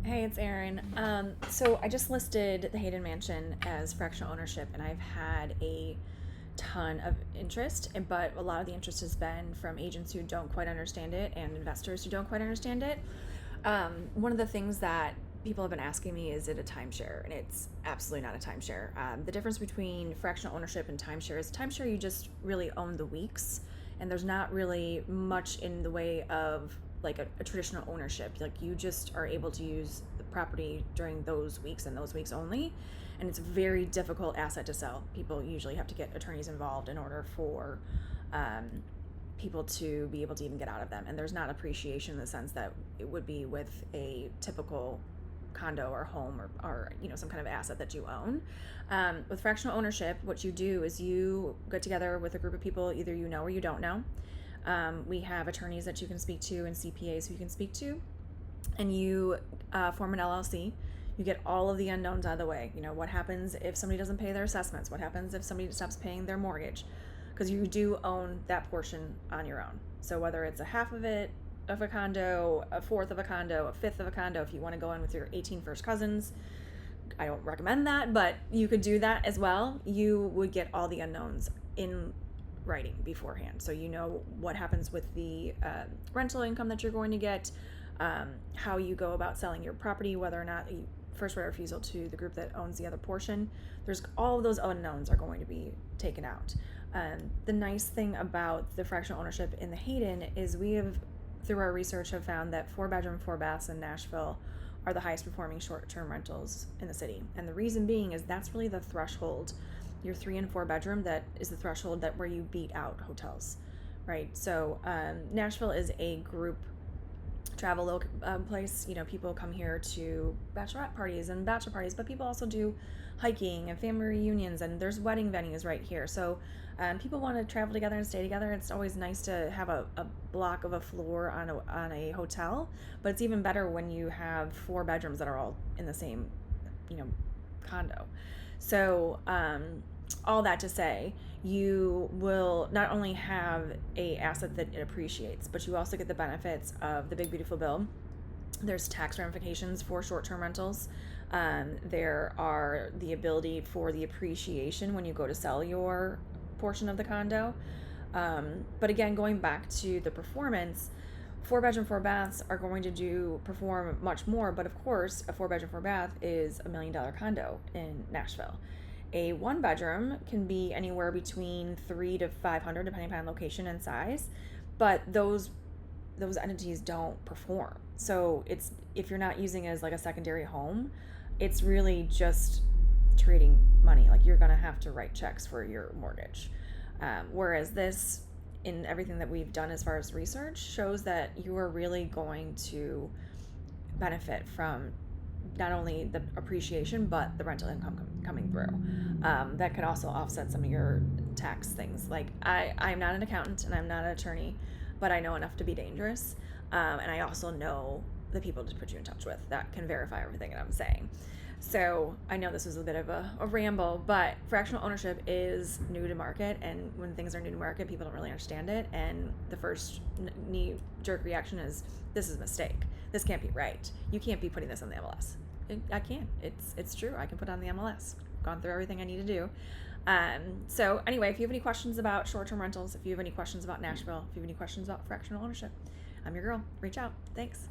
Hey, it's Erin. So I just listed the Hayden Mansion as fractional ownership, and I've had a ton of interest, but a lot of the interest has been from agents who don't quite understand it and investors who don't quite understand it. One of the things that people have been asking me, is it a timeshare? And it's absolutely not a timeshare. The difference between fractional ownership and timeshare is timeshare, you just really own the weeks, and there's not really much in the way of like a traditional ownership. Like, you just are able to use the property during those weeks and those weeks only, and it's a very difficult asset to sell. People usually have to get attorneys involved in order for people to be able to even get out of them, and there's not appreciation in the sense that it would be with a typical condo or home or some kind of asset that you own. With fractional ownership, what you do is you get together with a group of people either you know or you don't know. We have attorneys that you can speak to and CPAs who you can speak to, and you form an LLC. You get all of the unknowns out of the way. What happens if somebody doesn't pay their assessments? What happens if somebody stops paying their mortgage? Because you do own that portion on your own. So whether it's a half of it of a condo, a fourth of a condo, a fifth of a condo, if you want to go in with your 18 first cousins, I don't recommend that, but you could do that as well. You would get all the unknowns in writing beforehand, so you know what happens with the rental income that you're going to get, how you go about selling your property, whether or not you first right of refusal to the group that owns the other portion. There's all of those unknowns are going to be taken out. The nice thing about the fractional ownership in the Hayden is we have, through our research, have found that 4-bedroom, 4-baths in Nashville are the highest performing short-term rentals in the city. And the reason being is that's really the threshold. Your 3 and 4 bedroom, that is the threshold that where you beat out hotels, right? So Nashville is a group travel place. People come here to bachelorette parties and bachelor parties, but people also do hiking and family reunions, and there's wedding venues right here. So people want to travel together and stay together. It's always nice to have a block of a floor on a hotel, but it's even better when you have 4 bedrooms that are all in the same condo. So all that to say, you will not only have a asset that it appreciates, but you also get the benefits of the big beautiful bill. There's tax ramifications for short-term rentals. There are the ability for the appreciation when you go to sell your portion of the condo. But again, going back to the performance, 4-bedroom, 4-baths are going to perform much more. But of course, a 4-bedroom, 4-bath is $1 million condo in Nashville. A 1-bedroom can be anywhere between 300 to 500, depending upon location and size, but those entities don't perform. So it's, if you're not using it as like a secondary home, it's really just trading money. Like, you're gonna have to write checks for your mortgage. Whereas this, in everything that we've done as far as research, shows that you are really going to benefit from not only the appreciation, but the rental income coming through. That could also offset some of your tax things. Like, I'm not an accountant and I'm not an attorney, but I know enough to be dangerous. And I also know the people to put you in touch with that can verify everything that I'm saying. So I know this was a bit of a ramble, but fractional ownership is new to market, and when things are new to market, people don't really understand it, and the first knee-jerk reaction is, this is a mistake. This can't be right. You can't be putting this on the MLS. I can. It's true. I can put it on the MLS. Gone through everything I need to do. So anyway, if you have any questions about short-term rentals, if you have any questions about Nashville, if you have any questions about fractional ownership, I'm your girl. Reach out. Thanks.